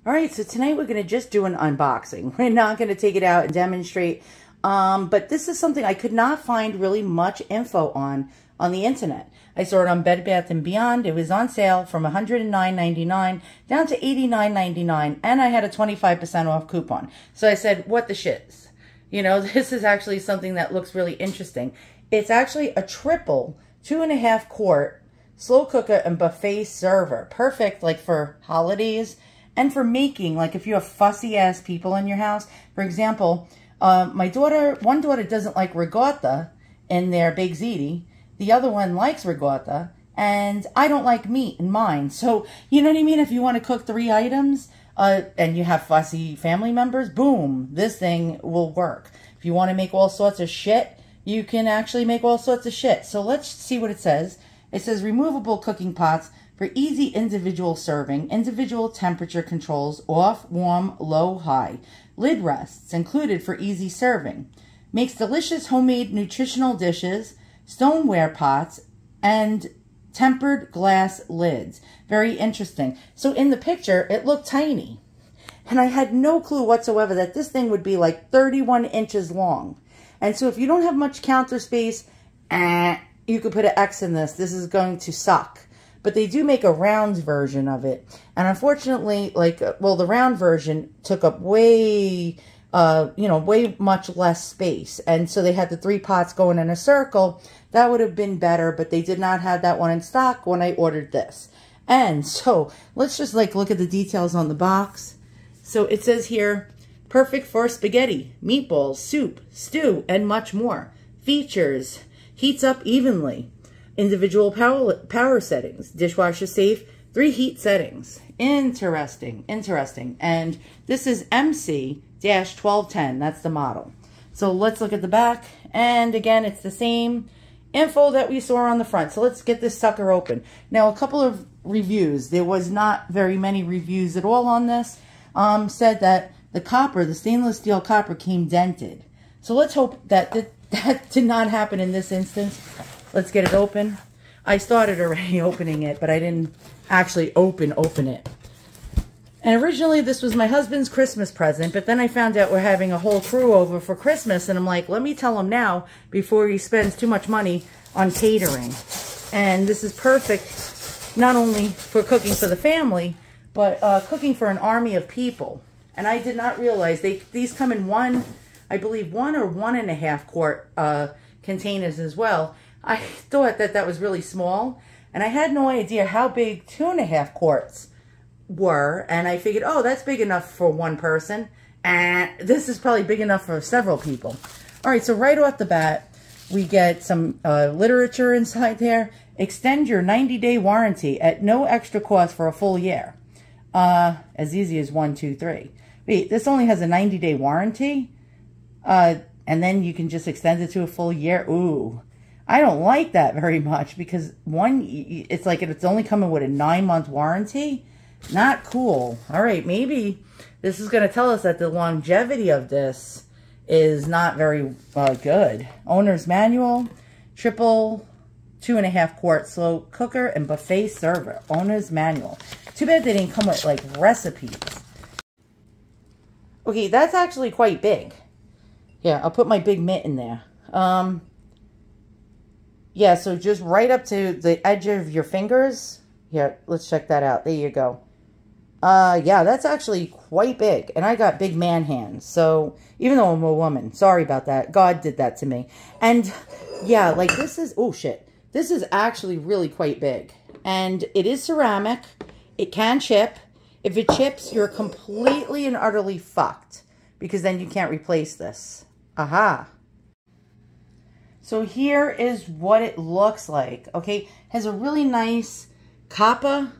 All right, so tonight we're going to just do an unboxing. We're not going to take it out and demonstrate, but this is something I could not find really much info on the internet. I saw it on Bed Bath & Beyond. It was on sale from $109.99 down to $89.99, and I had a 25% off coupon. So I said, what the shits? You know, this is actually something that looks really interesting. It's actually a triple 2.5 quart slow cooker and buffet server. Perfect like for holidays and for making, like if you have fussy ass people in your house. For example, one daughter doesn't like ricotta in their baked ziti. The other one likes ricotta, and I don't like meat in mine. So, you know what I mean? If you want to cook 3 items and you have fussy family members, boom, this thing will work. If you want to make all sorts of shit, you can actually make all sorts of shit. So let's see what it says. It says removable cooking pots for easy individual serving, individual temperature controls, off, warm, low, high. Lid rests included for easy serving. Makes delicious homemade nutritional dishes, stoneware pots, and tempered glass lids. Very interesting. So in the picture, it looked tiny. And I had no clue whatsoever that this thing would be like 31 inches long. And so if you don't have much counter space, you could put an X in this. This is going to suck. But they do make a round version of it. And unfortunately, the round version took up way much less space. And so they had the 3 pots going in a circle. That would have been better, but they did not have that one in stock when I ordered this. And so let's just look at the details on the box. So it says here, perfect for spaghetti, meatballs, soup, stew, and much more. Features, heats up evenly. Individual power settings, dishwasher safe, 3 heat settings. Interesting. And this is MC-1210, that's the model. So let's look at the back. And again, it's the same info that we saw on the front. So let's get this sucker open. Now, a couple of reviews. There was not very many reviews at all on this. Said that the stainless steel copper came dented. So let's hope that that did not happen in this instance. Let's get it open. I started already opening it, but I didn't actually open it. And originally this was my husband's Christmas present, but then I found out we're having a whole crew over for Christmas, and I'm like, let me tell him now before he spends too much money on catering. And this is perfect not only for cooking for the family, but cooking for an army of people. And I did not realize these come in I believe 1 or 1.5 quart containers as well. I thought that was really small, and I had no idea how big 2.5 quarts were, and I figured, oh, that's big enough for one person, and this is probably big enough for several people. All right, so right off the bat, we get some literature inside there. Extend your 90-day warranty at no extra cost for a full year. As easy as 1, 2, 3. Wait, this only has a 90-day warranty? And then you can just extend it to a full year? Ooh. I don't like that very much because it's like it's only coming with a 9-month warranty. Not cool. All right, maybe this is going to tell us that the longevity of this is not very good. Owner's manual, triple 2.5 quart slow cooker and buffet server. Owner's manual. Too bad they didn't come with recipes. Okay, that's actually quite big. Yeah, I'll put my big mitt in there. Yeah, so just right up to the edge of your fingers. Here, let's check that out. There you go. Yeah, that's actually quite big. And I got big man hands. So, even though I'm a woman, sorry about that. God did that to me. And, yeah, this is, oh shit. This is actually really quite big. And it is ceramic. It can chip. If it chips, you're completely and utterly fucked. Because then you can't replace this. Aha. So here is what it looks like, okay? Has a really nice copper,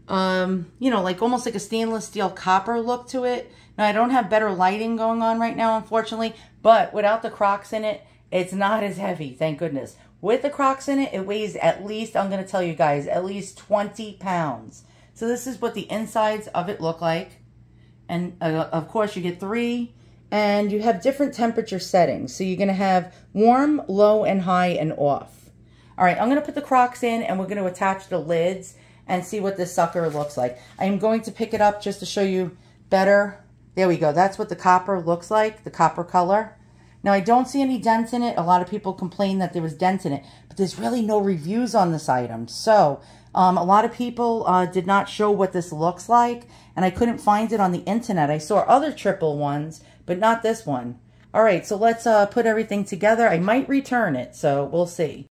almost like a stainless steel copper look to it. Now, I don't have better lighting going on right now, unfortunately, but without the Crocs in it, it's not as heavy, thank goodness. With the Crocs in it, it weighs at least, I'm going to tell you guys, at least 20 pounds. So this is what the insides of it look like. And, of course, you get 3. And you have different temperature settings. So you're going to have warm, low, and high, and off. All right, I'm going to put the Crocs in, and we're going to attach the lids. and see what this sucker looks like. I am going to pick it up just to show you better. There we go. That's what the copper looks like, the copper color. Now, I don't see any dents in it. A lot of people complain that there was dents in it, but there's really no reviews on this item. So, a lot of people did not show what this looks like, and I couldn't find it on the internet. I saw other triple ones, but not this one. All right, so let's put everything together. I might return it, so we'll see.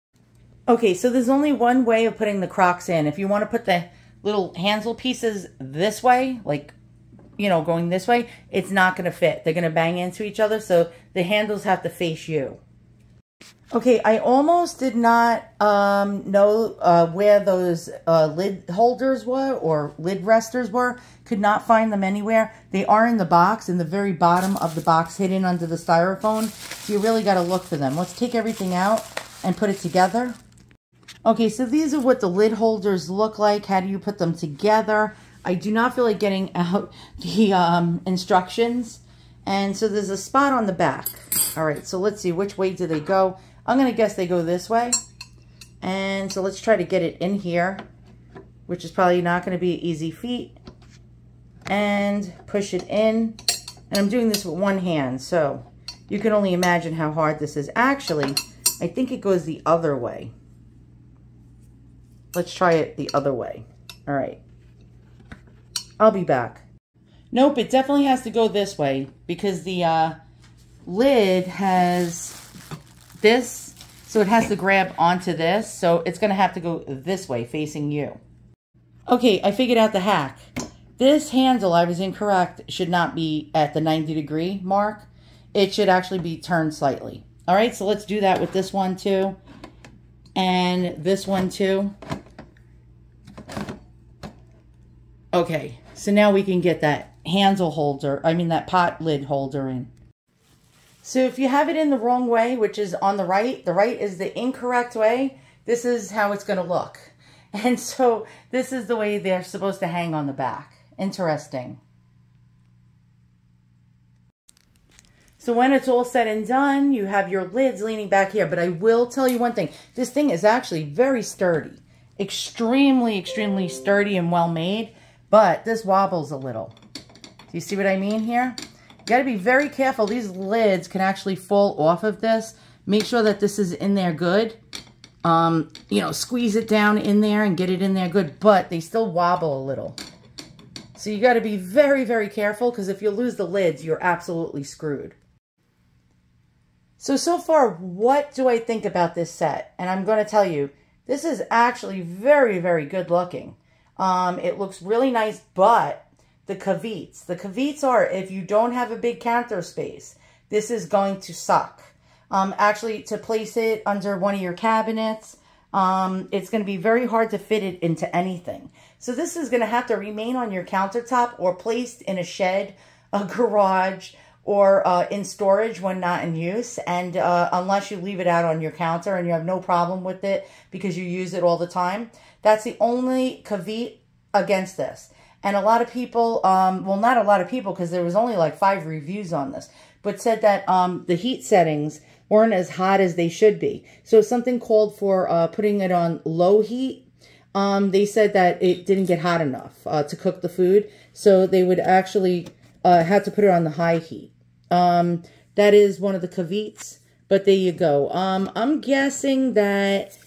Okay, so there's only one way of putting the Crocs in. If you want to put the little handle pieces this way, like, you know, going this way, it's not going to fit. They're going to bang into each other, so the handles have to face you. Okay, I almost did not know where those lid holders were or lid resters were. Could not find them anywhere. They are in the box, in the very bottom of the box, hidden under the styrofoam. So you really got to look for them. Let's take everything out and put it together. Okay, so these are what the lid holders look like. How do you put them together? I do not feel like getting out the instructions. And so there's a spot on the back. All right, so let's see, which way do they go? I'm going to guess they go this way. And so let's try to get it in here, which is probably not going to be an easy feat. And push it in. And I'm doing this with one hand, so you can only imagine how hard this is. Actually, I think it goes the other way. Let's try it the other way. All right. I'll be back. Nope, it definitely has to go this way because the lid has this, so it has to grab onto this. So it's going to have to go this way, facing you. Okay, I figured out the hack. This handle, I was incorrect, should not be at the 90-degree mark. It should actually be turned slightly. All right, so let's do that with this one too. And this one too. Okay, so now we can get that handle holder, that pot lid holder in. So if you have it in the wrong way, which is on the right is the incorrect way, this is how it's going to look. And so this is the way they're supposed to hang on the back. Interesting. So when it's all said and done, you have your lids leaning back here. But I will tell you one thing. This thing is actually very sturdy. Extremely, extremely sturdy and well made. But this wobbles a little. Do you see what I mean here? You got to be very careful. These lids can actually fall off of this. Make sure that this is in there good. You know, squeeze it down in there and get it in there good. But they still wobble a little. So you got to be very, very careful because if you lose the lids, you're absolutely screwed. So far, what do I think about this set? And I'm going to tell you, this is actually very, very good looking. It looks really nice, but the caveats are, if you don't have a big counter space, this is going to suck. Actually, to place it under one of your cabinets, it's going to be very hard to fit it into anything. So this is going to have to remain on your countertop or placed in a shed, a garage, or in storage when not in use. And unless you leave it out on your counter and you have no problem with it because you use it all the time, that's the only caveat against this. And a lot of people, well, not a lot of people because there was only like 5 reviews on this, but said that the heat settings weren't as hot as they should be. So something called for putting it on low heat. They said that it didn't get hot enough to cook the food. So they would actually have to put it on the high heat. That is one of the caveats, but there you go. I'm guessing that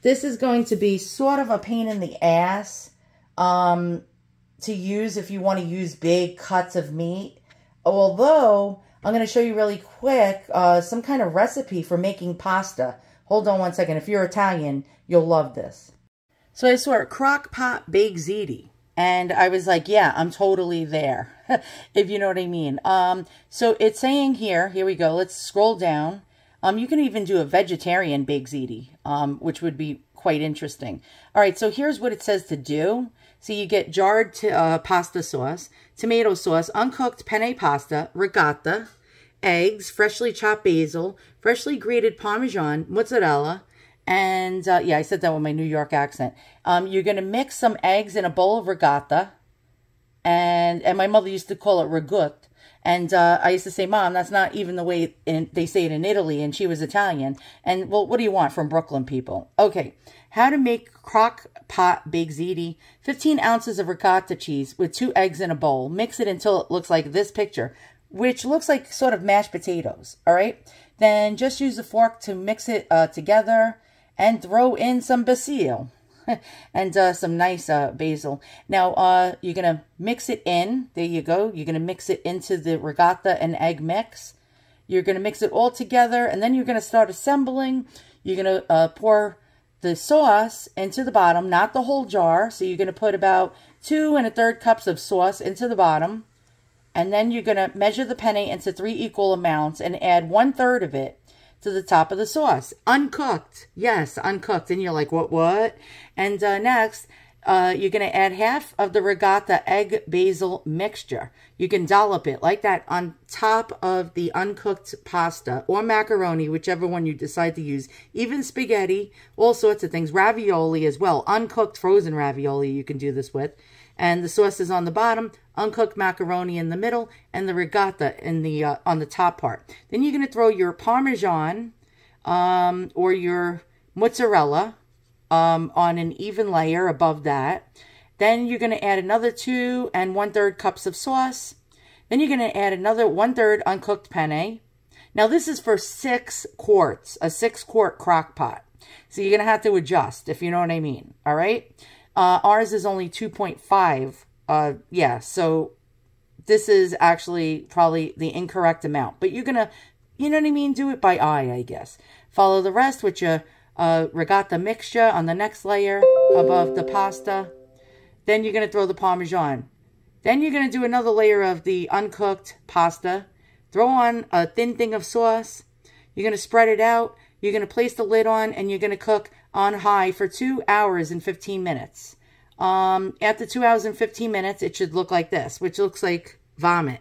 this is going to be sort of a pain in the ass to use if you want to use big cuts of meat. Although, I'm going to show you really quick some kind of recipe for making pasta. Hold on one second. If you're Italian, you'll love this. So I saw a crock pot baked ziti. And I was like, yeah, I'm totally there, if you know what I mean. So it's saying here we go. Let's scroll down. You can even do a vegetarian baked ziti, which would be quite interesting. All right, so here's what it says to do. So you get jarred pasta sauce, tomato sauce, uncooked penne pasta, ricotta, eggs, freshly chopped basil, freshly grated Parmesan, mozzarella, and yeah, I said that with my New York accent. You're going to mix some eggs in a bowl of ricotta, and my mother used to call it ragout. And I used to say, Mom, that's not even the way they say it in Italy, and she was Italian. And, well, what do you want from Brooklyn people? Okay, How to make crock pot baked ziti. 15 ounces of ricotta cheese with 2 eggs in a bowl. Mix it until it looks like this picture, which looks like sort of mashed potatoes, all right? Then just use a fork to mix it together and throw in some basil and some nice basil. Now, you're going to mix it in. There you go. You're going to mix it into the ricotta and egg mix. You're going to mix it all together, and then you're going to start assembling. You're going to pour the sauce into the bottom, not the whole jar. So you're going to put about 2 1/3 cups of sauce into the bottom. And then you're going to measure the penne into 3 equal amounts and add 1/3 of it to the top of the sauce. Uncooked. Yes, uncooked. And you're like, what? And next, you're going to add half of the ricotta egg basil mixture. You can dollop it like that on top of the uncooked pasta or macaroni, whichever one you decide to use. Even spaghetti, all sorts of things. Ravioli as well. Uncooked frozen ravioli you can do this with. And the sauce is on the bottom, uncooked macaroni in the middle, and the ricotta in the on the top part. Then you're going to throw your Parmesan or your mozzarella on an even layer above that. Then you're going to add another 2 1/3 cups of sauce. Then you're going to add another 1/3 uncooked penne. Now this is for 6 quarts, a 6-quart crock pot. So you're going to have to adjust, if you know what I mean. All right. Ours is only 2.5. Yeah, so this is actually probably the incorrect amount. But you're going to, you know what I mean, do it by eye, I guess. Follow the rest with your ricotta mixture on the next layer above the pasta. Then you're going to throw the Parmesan. Then you're going to do another layer of the uncooked pasta. Throw on a thin thing of sauce. You're going to spread it out. You're going to place the lid on, and you're going to cook on high for 2 hours and 15 minutes. After 2 hours and 15 minutes, it should look like this, which looks like vomit.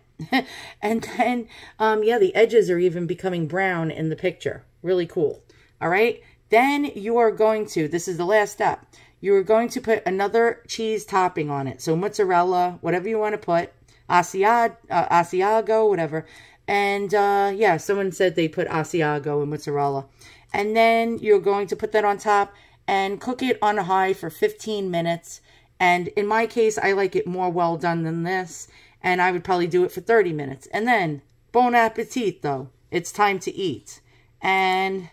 And then, yeah, the edges are even becoming brown in the picture. Really cool. All right. Then you are going to, this is the last step, you are going to put another cheese topping on it. So mozzarella, whatever you want to put, Asiago, whatever. And yeah, someone said they put Asiago and mozzarella. And then you're going to put that on top and cook it on high for 15 minutes. And in my case, I like it more well done than this. And I would probably do it for 30 minutes. And then, bon appetit, though. It's time to eat. And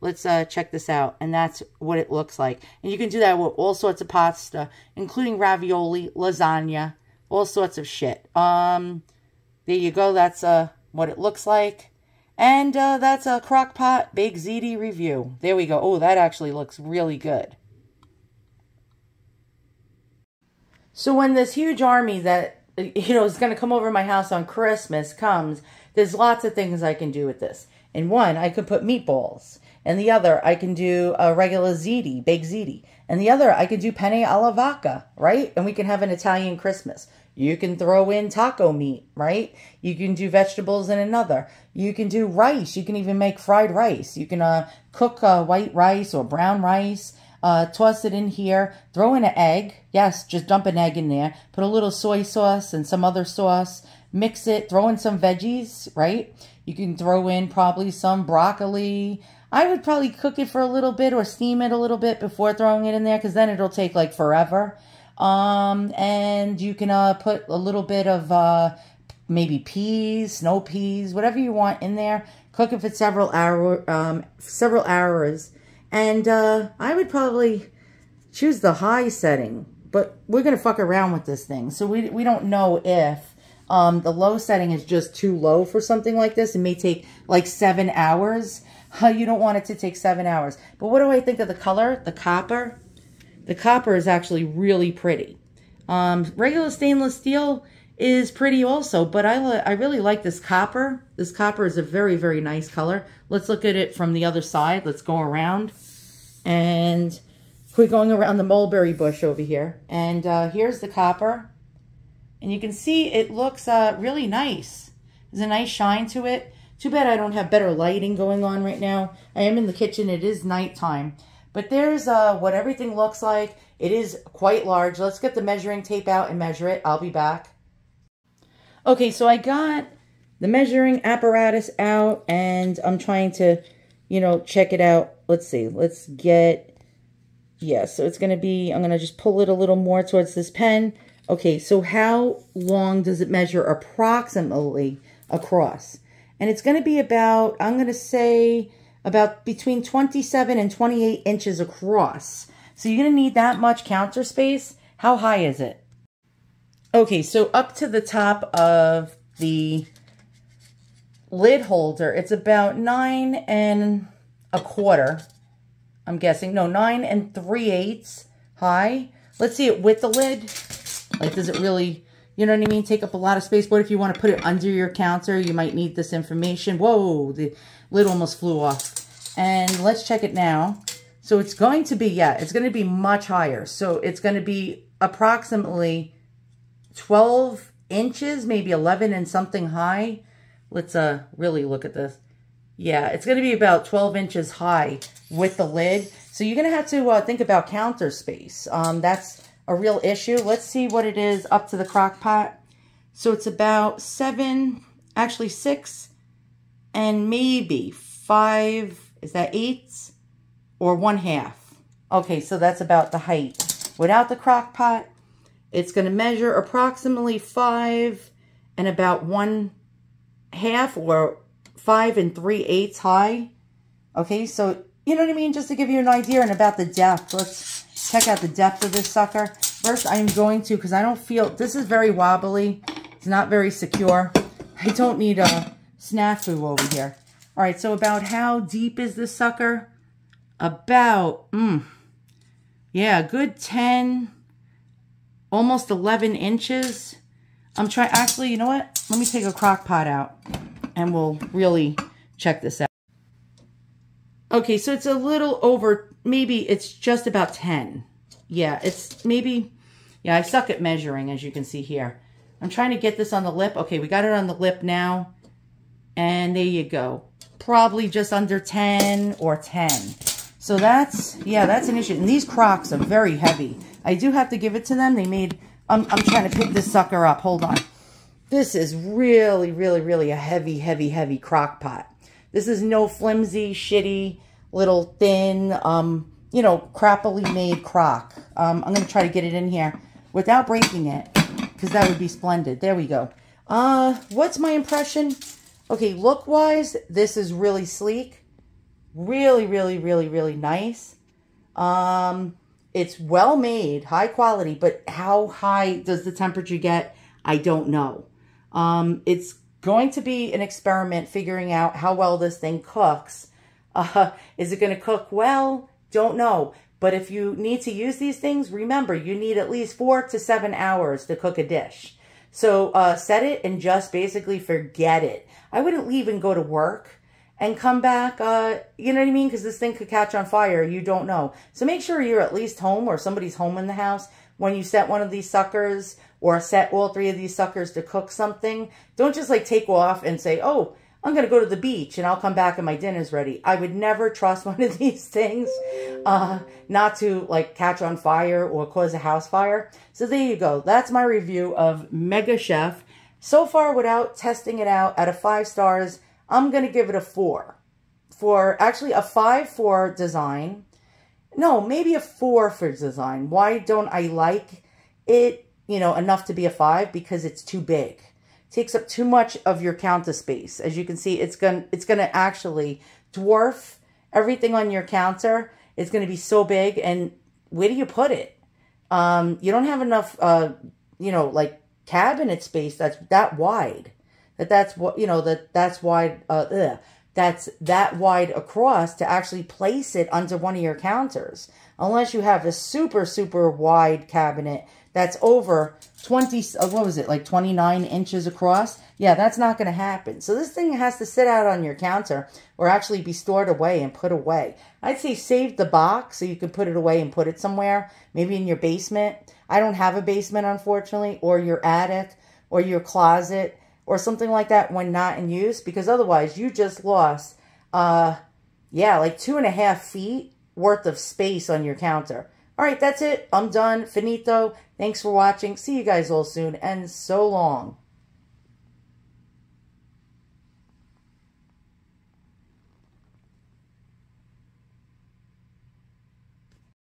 let's check this out. And that's what it looks like. And you can do that with all sorts of pasta, including ravioli, lasagna, all sorts of shit. There you go. That's what it looks like. And that's a crock pot baked ziti review. There we go. Oh, that actually looks really good. So when this huge army that, you know, is going to come over my house on Christmas comes, there's lots of things I can do with this. In one, I could put meatballs. And the other, I can do a regular ziti, baked ziti. And the other, I could do penne alla vodka, right? And we can have an Italian Christmas. You can throw in taco meat, right? You can do vegetables in another. You can do rice. You can even make fried rice. You can cook white rice or brown rice. Toss it in here. Throw in an egg. Yes, just dump an egg in there. Put a little soy sauce and some other sauce. Mix it. Throw in some veggies, right? You can throw in probably some broccoli. I would probably cook it for a little bit or steam it a little bit before throwing it in there, because then it'll take like forever. And you can put a little bit of maybe peas, snow peas, whatever you want in there. Cook it for several hours. And I would probably choose the high setting, but we're gonna fuck around with this thing, so we don't know if the low setting is just too low for something like this. It may take like 7 hours. You don't want it to take 7 hours. But what do I think of the color? The copper. The copper is actually really pretty. Regular stainless steel is pretty also, but I really like this copper. This copper is a very, very nice color. Let's look at it from the other side. Let's go around. And we're going around the mulberry bush over here. And here's the copper. And you can see it looks really nice. There's a nice shine to it. Too bad I don't have better lighting going on right now. I am in the kitchen. It is nighttime. But there's what everything looks like. It is quite large. Let's get the measuring tape out and measure it. I'll be back. Okay, so I got the measuring apparatus out, and I'm trying to, you know, check it out. Let's see. Let's get Yeah, so it's going to be, I'm going to just pull it a little more towards this pen. Okay, so how long does it measure approximately across? And it's going to be about, I'm going to say, about between 27 and 28 inches across. So you're going to need that much counter space. How high is it? Okay, so up to the top of the lid holder, it's about 9 1/4. I'm guessing. No, 9 3/8 high. Let's see it with the lid. Like, does it really, you know what I mean, take up a lot of space? What if you want to put it under your counter? You might need this information. Whoa, the lid almost flew off. And let's check it now. So it's going to be, yeah, it's going to be much higher. So it's going to be approximately 12 inches, maybe 11 and something high. Let's really look at this. Yeah, it's going to be about 12 inches high with the lid. So you're going to have to think about counter space. That's a real issue. Let's see what it is up to the crock pot. So it's about 7, actually 6, and maybe 5, is that 8s or 1/2? Okay, so that's about the height. Without the crock pot, it's going to measure approximately 5 and about 1/2 or 5 3/8 high. Okay, so you know what I mean? Just to give you an idea and about the depth. Let's check out the depth of this sucker. First, I'm going to, because I don't feel, this is very wobbly. It's not very secure. I don't need a snafu over here. All right, so about how deep is this sucker? About, yeah, a good 10, almost 11 inches. I'm trying, actually, you know what? Let me take a crock pot out and we'll really check this out. Okay, so it's a little over, maybe it's just about 10. Yeah, it's maybe, yeah, I suck at measuring, as you can see here. I'm trying to get this on the lip. Okay, we got it on the lip now. And there you go. Probably just under 10 or 10. So that's, yeah, that's an issue. And these crocks are very heavy. I do have to give it to them. They made, I'm trying to pick this sucker up. Hold on. This is really, really, really a heavy, heavy, heavy crock pot. This is no flimsy, shitty, little thin, you know, crappily made crock. I'm going to try to get it in here without breaking it, because that would be splendid. There we go. What's my impression? Okay, look-wise, this is really sleek. Really, really, really, really nice. It's well made, high quality, but how high does the temperature get? I don't know. It's going to be an experiment figuring out how well this thing cooks. Is it going to cook well? Don't know. But if you need to use these things, remember, you need at least 4 to 7 hours to cook a dish. So set it and just basically forget it. I wouldn't leave and go to work and come back, you know what I mean? Because this thing could catch on fire. You don't know. So make sure you're at least home or somebody's home in the house when you set one of these suckers or set all 3 of these suckers to cook something. Don't just like take off and say, oh, I'm going to go to the beach and I'll come back and my dinner's ready. I would never trust one of these things not to like catch on fire or cause a house fire. So there you go. That's my review of MegaChef. So far, without testing it out, out of 5 stars, I'm going to give it a 4. Actually a 5 for design. No, maybe a 4 for design. Why don't I like it, you know, enough to be a 5? Because it's too big. Takes up too much of your counter space. As you can see, it's gonna actually dwarf everything on your counter. It's gonna be so big, and where do you put it? You don't have enough, you know, like cabinet space that's that wide. That's what, you know, that's wide. That's that wide across to actually place it under one of your counters. Unless you have a super, super wide cabinet that's over 20, what was it, like 29 inches across? Yeah, that's not going to happen. So this thing has to sit out on your counter or actually be stored away and put away. I'd say save the box so you can put it away and put it somewhere, maybe in your basement. I don't have a basement, unfortunately, or your attic or your closet or something like that when not in use, because otherwise you just lost, yeah, like 2.5 feet worth of space on your counter. All right, that's it. I'm done. Finito. Thanks for watching. See you guys all soon, and so long.